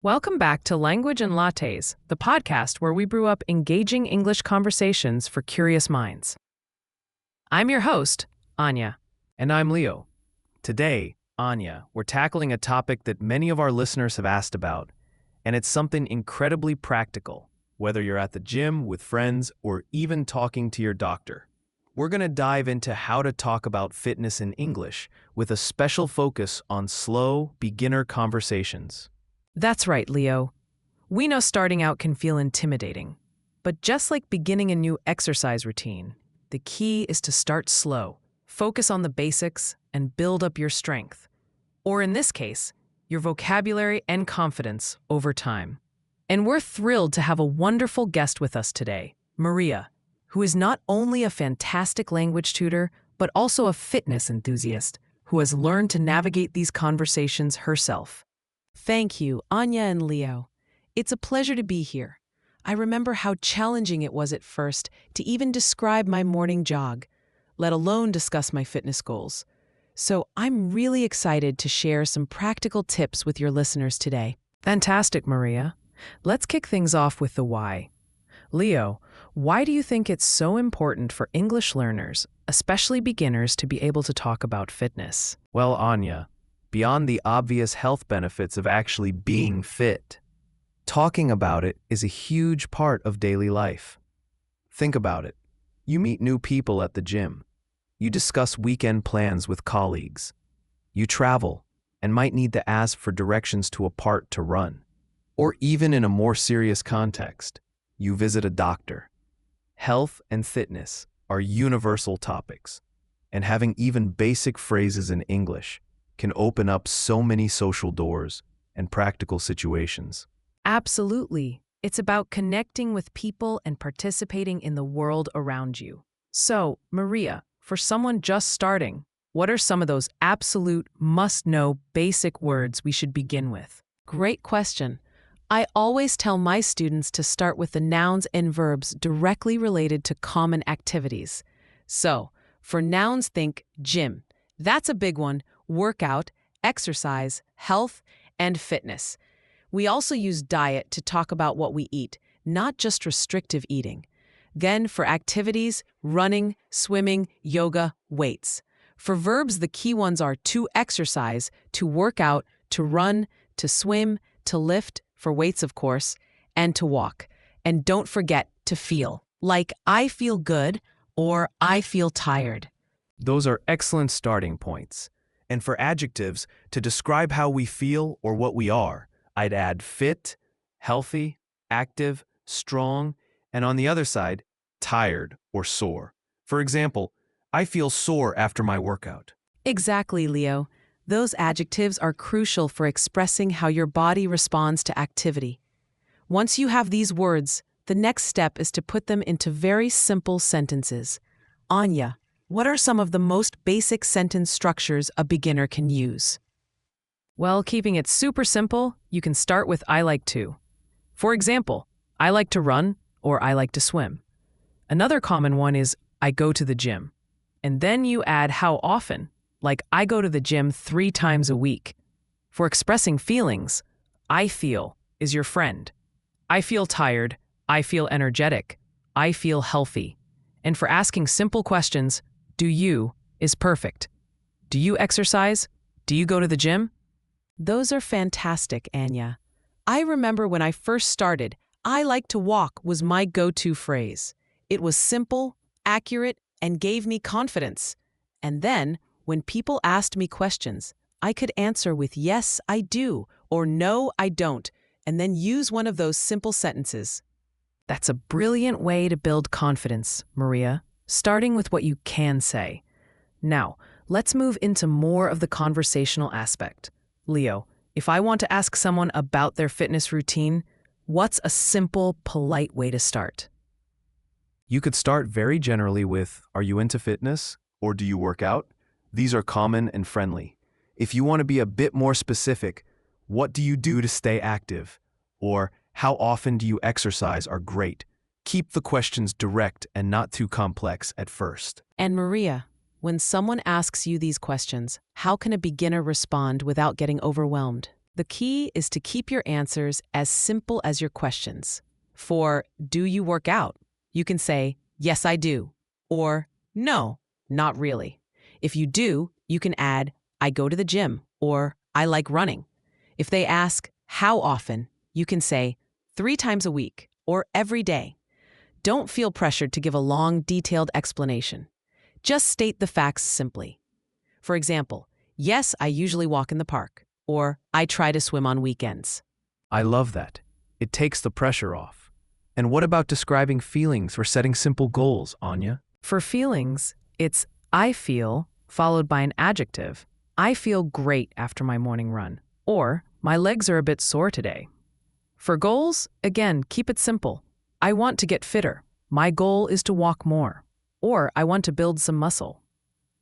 Welcome back to Language and Lattes, the podcast where we brew up engaging English conversations for curious minds. I'm your host, Anya. And I'm Leo. Today, Anya, we're tackling a topic that many of our listeners have asked about, and it's something incredibly practical, whether you're at the gym, with friends, or even talking to your doctor. We're going to dive into how to talk about fitness in English with a special focus on slow, beginner conversations. That's right, Leo. We know starting out can feel intimidating, but just like beginning a new exercise routine, the key is to start slow, focus on the basics, and build up your strength. Or in this case, your vocabulary and confidence over time. And we're thrilled to have a wonderful guest with us today, Maria, who is not only a fantastic language tutor, but also a fitness enthusiast who has learned to navigate these conversations herself. Thank you, Anya and Leo. It's a pleasure to be here. I remember how challenging it was at first to even describe my morning jog, let alone discuss my fitness goals. So I'm really excited to share some practical tips with your listeners today. Fantastic, Maria. Let's kick things off with the why. Leo, why do you think it's so important for English learners, especially beginners, to be able to talk about fitness? Well, Anya, beyond the obvious health benefits of actually being fit, talking about it is a huge part of daily life. Think about it. You meet new people at the gym. You discuss weekend plans with colleagues. You travel and might need to ask for directions to a park to run. Or even in a more serious context, you visit a doctor. Health and fitness are universal topics, and having even basic phrases in English can open up so many social doors and practical situations. Absolutely. It's about connecting with people and participating in the world around you. So, Maria, for someone just starting, what are some of those absolute must-know basic words we should begin with? Great question. I always tell my students to start with the nouns and verbs directly related to common activities. So, for nouns, think gym. That's a big one. Workout, exercise, health, and fitness. We also use diet to talk about what we eat, not just restrictive eating. Then for activities, running, swimming, yoga, weights. For verbs, the key ones are to exercise, to work out, to run, to swim, to lift, for weights of course, and to walk. And don't forget to feel, like I feel good or I feel tired. Those are excellent starting points. And for adjectives, to describe how we feel or what we are, I'd add fit, healthy, active, strong, and on the other side, tired or sore. For example, I feel sore after my workout. Exactly, Leo. Those adjectives are crucial for expressing how your body responds to activity. Once you have these words, the next step is to put them into very simple sentences. Anya, what are some of the most basic sentence structures a beginner can use? Well, keeping it super simple, you can start with I like to. For example, I like to run or I like to swim. Another common one is I go to the gym. And then you add how often, like I go to the gym 3 times a week. For expressing feelings, I feel is your friend. I feel tired, I feel energetic, I feel healthy. And for asking simple questions, do you is perfect. Do you exercise? Do you go to the gym? Those are fantastic, Anya. I remember when I first started, I like to walk was my go-to phrase. It was simple, accurate, and gave me confidence. And then, when people asked me questions, I could answer with yes, I do, or no, I don't, and then use one of those simple sentences. That's a brilliant way to build confidence, Maria, starting with what you can say. Now, let's move into more of the conversational aspect. Leo, if I want to ask someone about their fitness routine, what's a simple, polite way to start? You could start very generally with, are you into fitness? Or do you work out? These are common and friendly. If you want to be a bit more specific, what do you do to stay active? Or how often do you exercise are great. Keep the questions direct and not too complex at first. And Maria, when someone asks you these questions, how can a beginner respond without getting overwhelmed? The key is to keep your answers as simple as your questions. For do you work out? You can say, yes, I do, or no, not really. If you do, you can add, I go to the gym, or I like running. If they ask, how often? You can say, 3 times a week, or every day. Don't feel pressured to give a long, detailed explanation. Just state the facts simply. For example, yes, I usually walk in the park, or I try to swim on weekends. I love that. It takes the pressure off. And what about describing feelings or setting simple goals, Anya? For feelings, it's I feel, followed by an adjective. I feel great after my morning run, or my legs are a bit sore today. For goals, again, keep it simple. I want to get fitter. My goal is to walk more. Or I want to build some muscle.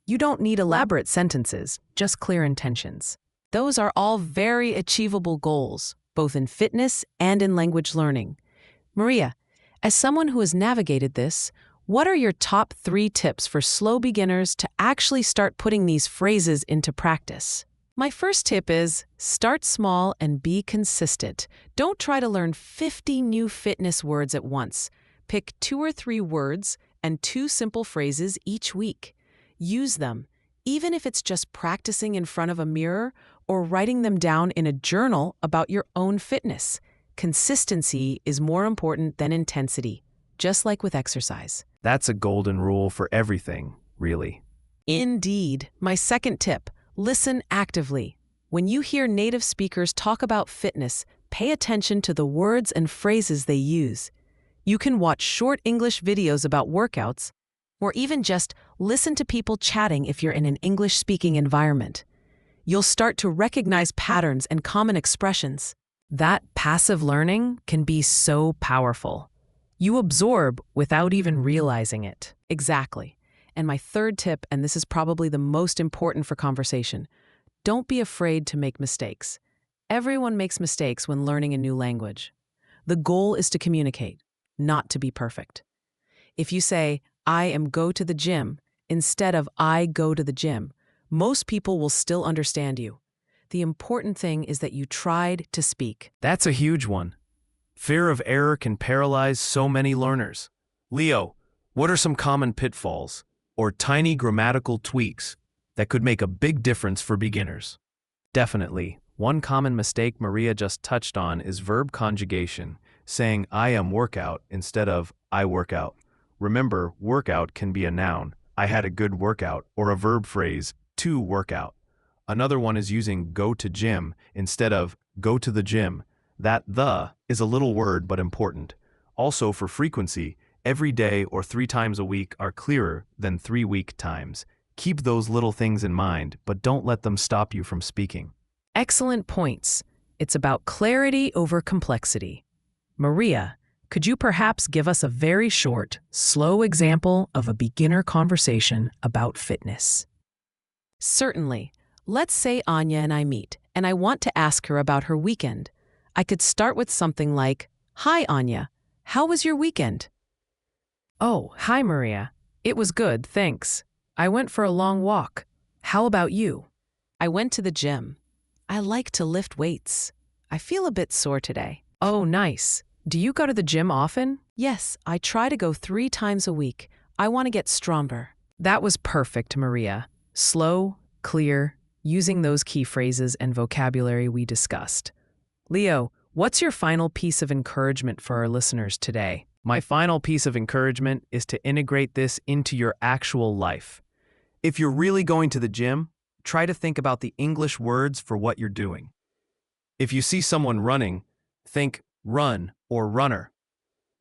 You don't need elaborate sentences, just clear intentions. Those are all very achievable goals, both in fitness and in language learning. Maria, as someone who has navigated this, what are your top 3 tips for slow beginners to actually start putting these phrases into practice? My first tip is start small and be consistent. Don't try to learn 50 new fitness words at once. Pick 2 or 3 words and 2 simple phrases each week. Use them, even if it's just practicing in front of a mirror or writing them down in a journal about your own fitness. Consistency is more important than intensity, just like with exercise. That's a golden rule for everything, really. Indeed. My second tip, listen actively. When you hear native speakers talk about fitness, pay attention to the words and phrases they use. You can watch short English videos about workouts, or even just listen to people chatting if you're in an English-speaking environment. You'll start to recognize patterns and common expressions. That passive learning can be so powerful. You absorb without even realizing it. Exactly. And my third tip, and this is probably the most important for conversation, don't be afraid to make mistakes. Everyone makes mistakes when learning a new language. The goal is to communicate, not to be perfect. If you say, I am go to the gym, instead of I go to the gym, most people will still understand you. The important thing is that you tried to speak. That's a huge one. Fear of error can paralyze so many learners. Leo, what are some common pitfalls or tiny grammatical tweaks that could make a big difference for beginners? Definitely. One common mistake Maria just touched on is verb conjugation, saying I am workout instead of I work out. Remember, workout can be a noun, I had a good workout, or a verb phrase, to work out. Another one is using go to gym instead of go to the gym. That the is a little word but important. Also for frequency, every day or 3 times a week are clearer than 3 week times. Keep those little things in mind, but don't let them stop you from speaking. Excellent points. It's about clarity over complexity. Maria, could you perhaps give us a very short, slow example of a beginner conversation about fitness? Certainly. Let's say Anya and I meet, and I want to ask her about her weekend. I could start with something like, Hi, Anya. How was your weekend? Oh, hi, Maria. It was good, thanks. I went for a long walk. How about you? I went to the gym. I like to lift weights. I feel a bit sore today. Oh, nice. Do you go to the gym often? Yes, I try to go 3 times a week. I want to get stronger. That was perfect, Maria. Slow, clear, using those key phrases and vocabulary we discussed. Leo, what's your final piece of encouragement for our listeners today? My final piece of encouragement is to integrate this into your actual life. If you're really going to the gym, try to think about the English words for what you're doing. If you see someone running, think run or runner.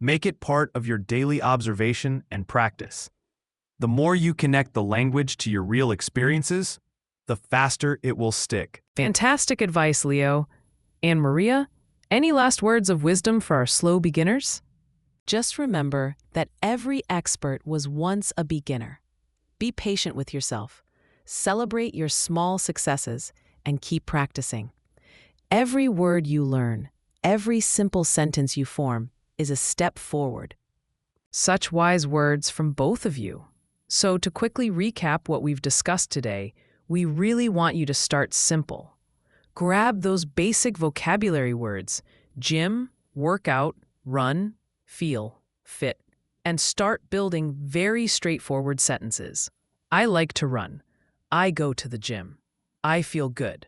Make it part of your daily observation and practice. The more you connect the language to your real experiences, the faster it will stick. Fantastic advice, Leo. And Maria, any last words of wisdom for our slow beginners? Just remember that every expert was once a beginner. Be patient with yourself. Celebrate your small successes and keep practicing. Every word you learn, every simple sentence you form is a step forward. Such wise words from both of you. So to quickly recap what we've discussed today, we really want you to start simple. Grab those basic vocabulary words: gym, workout, run, feel, fit, and start building very straightforward sentences. I like to run. I go to the gym. I feel good.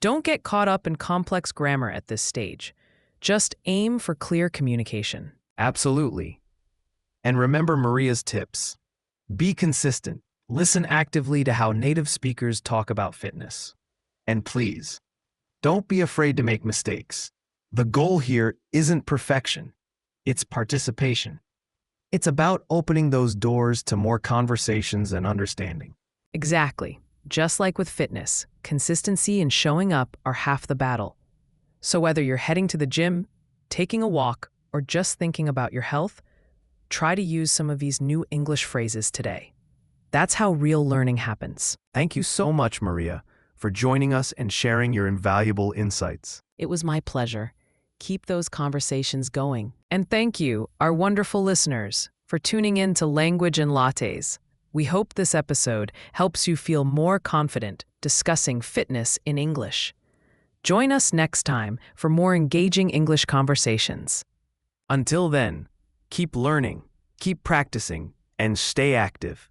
Don't get caught up in complex grammar at this stage. Just aim for clear communication. Absolutely. And remember Maria's tips. Be consistent. Listen actively to how native speakers talk about fitness. And please, don't be afraid to make mistakes. The goal here isn't perfection. It's participation. It's about opening those doors to more conversations and understanding. Exactly. Just like with fitness, consistency and showing up are half the battle. So whether you're heading to the gym, taking a walk, or just thinking about your health, try to use some of these new English phrases today. That's how real learning happens. Thank you so much, Maria, for joining us and sharing your invaluable insights. It was my pleasure. Keep those conversations going. And thank you, our wonderful listeners, for tuning in to Language and Lattes. We hope this episode helps you feel more confident discussing fitness in English. Join us next time for more engaging English conversations. Until then, keep learning, keep practicing, and stay active.